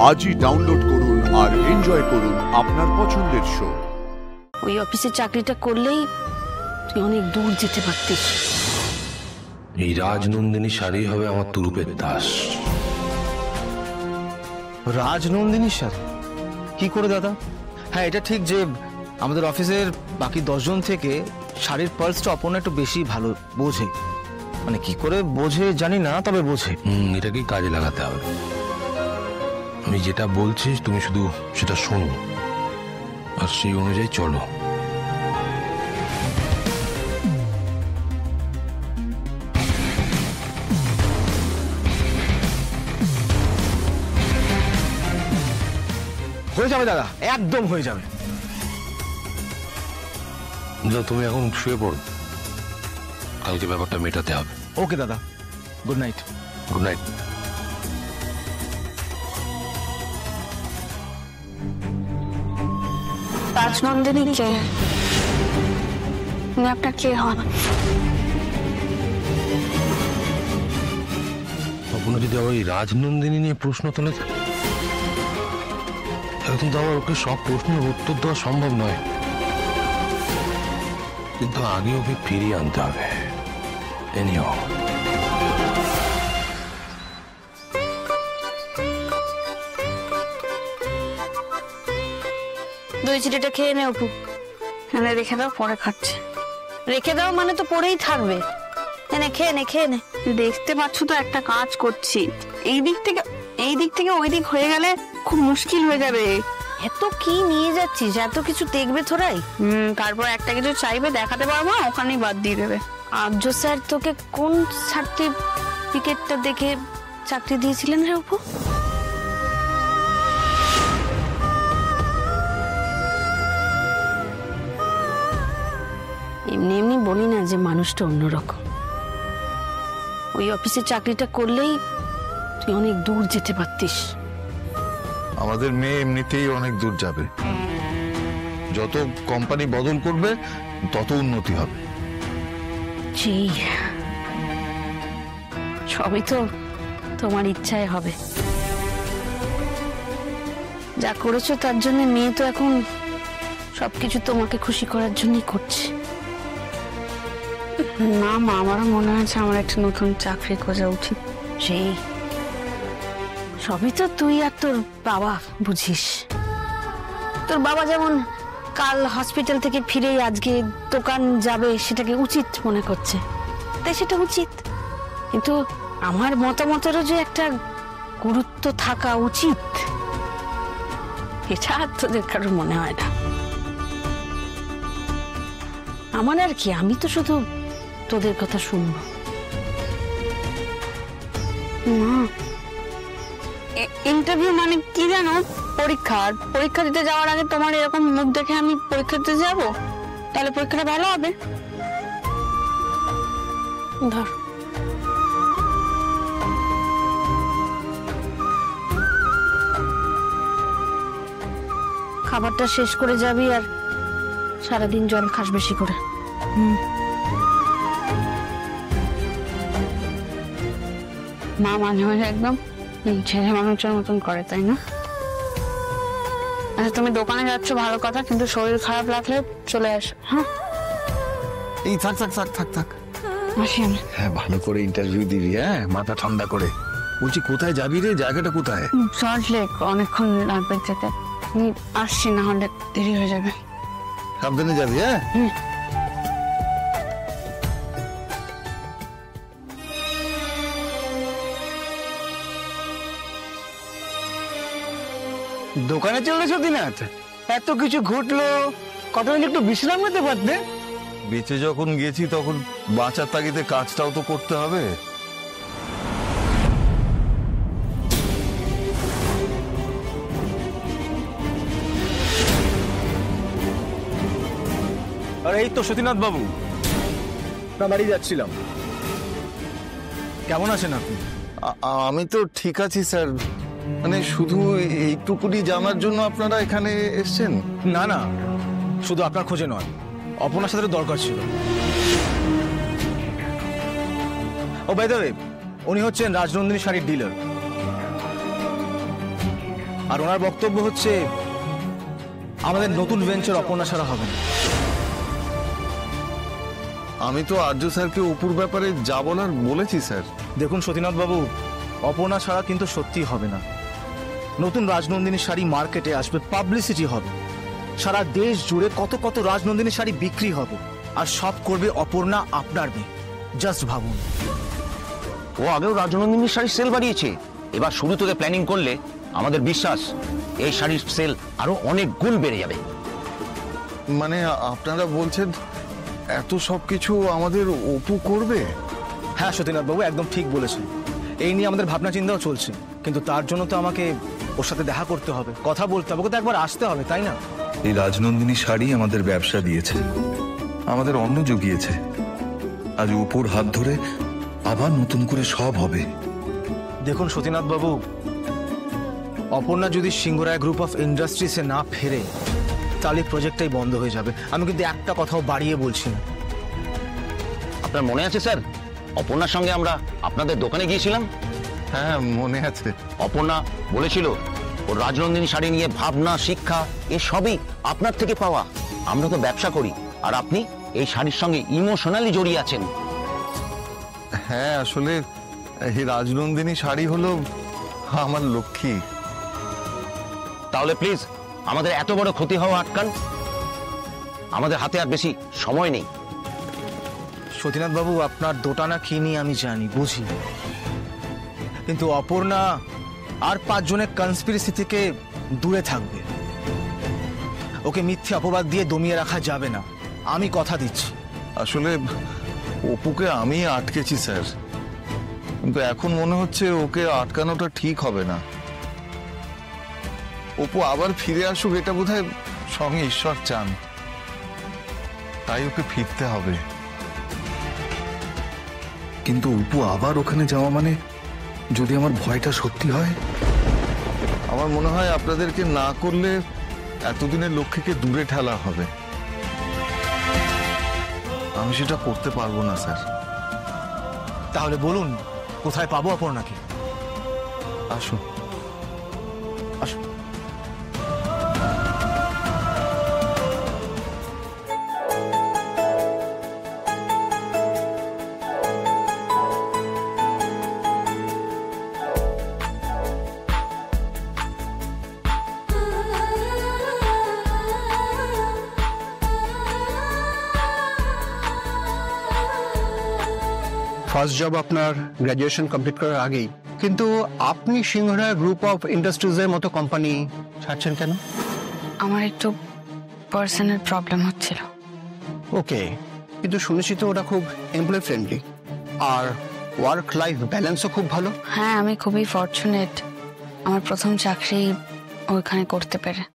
আজই ডাউনলোড করুন আর এনজয় করুন আপনার পছন্দের শো। ওই অফিসে চাকরিটা করলেই তুই অনেক দূর যেতে পারতিস। এই রাজনন্দিনী শাড়ি হবে আমার তুরুপের দাস। রাজনন্দিনীর সাথে কি করে দাদা? হ্যাঁ, এটা ঠিক যে আমাদের অফিসের বাকি 10 জন থেকে শাড়ির পার্লসটা অপর্ণা একটু বেশি ভালো বোঝে। মানে কি করে বোঝে জানি না, তবে বোঝে। এটাকেই কাজে লাগাতে হবে। আমি যেটা বলছি তুমি শুধু সেটা শোনো আর সেই অনুযায়ী চলো। হয়ে যাবে দাদা, একদম হয়ে যাবে। তুমি এখন শুয়ে পড়ো, কালকে ব্যাপারটা মেটাতে হবে। ওকে দাদা, good night. Good night. Rajnandini কে? উনি আপনার কে হন? কখনো যদি আবার এই রাজনন্দিনী নিয়ে প্রশ্ন তোলে, এখন তো আবার ওকে সব প্রশ্নের উত্তর দেওয়া সম্ভব নয়, কিন্তু আগে ওকে ফিরিয়ে আনতে হবে। এনিও দুই চিঠিটা খেয়ে নে অপু। এনে রেখে দাও, পরে খাচ্ছে। রেখে দাও মানে তো পরেই থাকবে। এনে খেয়ে নে, খেয়ে নে। দেখতে পাচ্ছ তো একটা কাজ করছি, এই দিক থেকে ওই দিক হয়ে গেলে খুব মুশকিল হয়ে যাবে। এত কি নিয়ে যাচ্ছিস? এত কিছু দেখবে থোড়াই। তারপর একটা কিছু চাইবে, দেখাতে পারবো না, ওখানেই বাদ দিয়ে দেবে। আর্য স্যার তোকে কোন সার্টিফিকেটটা দেখে চাকরি দিয়েছিলেন রে অপু? এমনি এমনি বলি না যে মানুষটা অন্যরকম। ওই অফিসে চাকরিটা করলেই তুই অনেক দূর যেতে পারতিস। আমাদের মেয়ে এমনিতেই অনেক দূর যাবে, যত কোম্পানি বদল করবে তত উন্নতি হবে। সবই তো তোমার ইচ্ছায় হবে। যা করেছো তার জন্য মেয়ে তো এখন সবকিছু তোমাকে খুশি করার জন্যই করছে। না মা, আমারও মনে হচ্ছে আমার একটা নতুন চাকরি খোঁজা উচিত। সেই সবই তো তুই আর তোর বাবা বুঝিস। তোর বাবা যেমন কাল হসপিটাল থেকে ফিরেই আজকে দোকান যাবে, সেটাকে উচিত মনে করছে, তাই সেটা উচিত। কিন্তু আমার মতামতেরও যে একটা গুরুত্ব থাকা উচিত, এটা তোদের কারোর মনে হয় না। আমার আর কি, আমি তো শুধু তোদের কথা শুনবো। ইন্টারভিউ মানে কি জানো? পরীক্ষা দিতে যাওয়ার আগে তোমার এরকম মুখ দেখে আমি পরীক্ষা দিতে যাবো? তাহলে পরীক্ষাটা ভালো হবে। ধর, খাবারটা শেষ করে যাবি আর সারাদিন জল খাস বেশি করে। মা মাঝে মাঝে একদম ছেলে মানুষের মতন করে, তাই না? আচ্ছা, তুমি দোকানে যাচ্ছ ভালো কথা, কিন্তু শরীর খারাপ লাগলে চলে আসো। হ্যাঁ, এই থাক থাক থাক থাক থাক আসি আমি। হ্যাঁ, ভালো করে ইন্টারভিউ দিবি, হ্যাঁ, মাথা ঠান্ডা করে। বলছি, কোথায় যাবি রে? জায়গাটা কোথায়? সল্ট লেক, অনেকক্ষণ লাগবে যেতে। আমি আসছি, না হলে দেরি হয়ে যাবে। সাবধানে যাবি, হ্যাঁ। দোকানে চলেছো দিনাথ? এত কিছু ঘটলো, কতদিন একটু বিশ্রাম নিতে পারতে। বেঁচে যখন গেছি তখন বাঁচার তাগিদে কাজটাও তো করতে হবে। আর এই তো সতীনাথ বাবু, আপনার বাড়ি যাচ্ছিলাম। কেমন আছেন আপনি? আমি তো ঠিক আছি স্যার। মানে শুধু এইটুকুনি জানার জন্য আপনারা এখানে এসেছেন? না না, শুধু আপনার খোঁজে নয়, অপর্ণার সাথে দরকার ছিল। ও বাই দ্য ওয়ে, উনি হচ্ছেন রাজনন্দিনী শাড়ির ডিলার। আর ওনার বক্তব্য হচ্ছে আমাদের নতুন ভেঞ্চার অপর্ণা ছাড়া হবে না। আমি তো আর্য স্যারকে অপুর ব্যাপারে যা বলার বলেছি স্যার। দেখুন সতীনাথ বাবু, অপর্ণা ছাড়া কিন্তু সত্যি হবে না। নতুন রাজনন্দিনী শাড়ি মার্কেটে আসবে, পাবলিসিটি হবে, সারা দেশ জুড়ে কত কত রাজনন্দিনী শাড়ি বিক্রি হবে, আর সব করবে অপর্ণা আপনার মেয়ে। জাস্ট ভাবুন। ও আগেও রাজনন্দিনীর শাড়ির সেল বাড়িয়েছে, এবার শুরু থেকে প্ল্যানিং করলে আমাদের বিশ্বাস এই শাড়ির সেল আরো অনেক গুণ বেড়ে যাবে। মানে আপনারা বলছেন এত সবকিছু আমাদের অপু করবে? হ্যাঁ সতীনাথ বাবু, একদম ঠিক বলেছেন। এই নিয়ে আমাদের ভাবনা চিন্তাও চলছে, কিন্তু তার জন্য তো আমাকে ওর সাথে দেখা করতে হবে, কথা বলতে হবে, ওকে তো একবার আসতে হবে, তাই না? এই রাজনন্দিনী শাড়ি আমাদের ব্যবসা দিয়েছে, আমাদের অন্ন জুগিয়েছে। আজ উপর হাত ধরে আবার নতুন করে সব হবে। দেখুন সতীনাথ বাবু, অপর্ণা যদি সিংহরায় গ্রুপ অফ ইন্ডাস্ট্রিজে না ফেরে তাহলে প্রজেক্টটাই বন্ধ হয়ে যাবে। আমি কিন্তু একটা কথাও বাড়িয়ে বলছি না। আপনার মনে আছে স্যার, অপর্ণার সঙ্গে আমরা আপনাদের দোকানে গিয়েছিলাম? হ্যাঁ মনে আছে। অপর্ণা বলেছিল ওর রাজনন্দিনী শাড়ি নিয়ে ভাবনা, শিক্ষা এসবই আপনার থেকে পাওয়া। আমরা তো ব্যবসা করি, আর আপনি এই শাড়ির সঙ্গে ইমোশনালি জড়িয়ে আছেন। হ্যাঁ আসলে এই রাজনন্দিনী শাড়ি হলো আমার লক্ষ্মী। তাহলে প্লিজ আমাদের এত বড় ক্ষতি হওয়া আটকান, আমাদের হাতে আর বেশি সময় নেই। সতীনাথ বাবু, আপনার দোটানা কি নিয়ে আমি জানি, বুঝি, কিন্তু অপর্ণা আর 5 জনের কনস্পিরেসি থেকে দূরে থাকবে। ওকে মিথ্যে অপবাদ দিয়ে দমিয়ে রাখা যাবে না, আমি কথা দিচ্ছি। আসলে অপুকে আমি আটকেছি স্যার, কিন্তু এখন মনে হচ্ছে ওকে আটকানোটা ঠিক হবে না। অপু আবার ফিরে আসুক, এটা বোধহয় সঙ্গে ঈশ্বর চান, তাই ওকে ফিরতে হবে। কিন্তু অপু আবার ওখানে যাওয়া মানে যদি আমার ভয়টা সত্যি হয়? আমার মনে হয় আপনাদেরকে না করলে এতদিনের লক্ষ্যকে দূরে ঠেলা হবে। আমি সেটা করতে পারবো না স্যার। তাহলে বলুন, কোথায় পাবো অপর্ণাকে? আসুন আসুন। ফার্স্ট জব আপনার গ্র্যাজুয়েশন কমপ্লিট করার আগেই, কিন্তু আপনি সিংহরায় গ্রুপ অফ ইন্ডাস্ট্রিজের মতো কোম্পানি ছাড়ছেন কেন? আমার একটু পার্সোনাল প্রবলেম হচ্ছিল। ওকে, কিন্তু শুনেছি তো ওটা খুব এমপ্লয় ফ্রেন্ডলি, আর ওয়ার্ক লাইফ ব্যালেন্সও খুব ভালো। হ্যাঁ, আমি খুবই ফরচুনেট আমার প্রথম চাকরি ওইখানে করতে পেরে।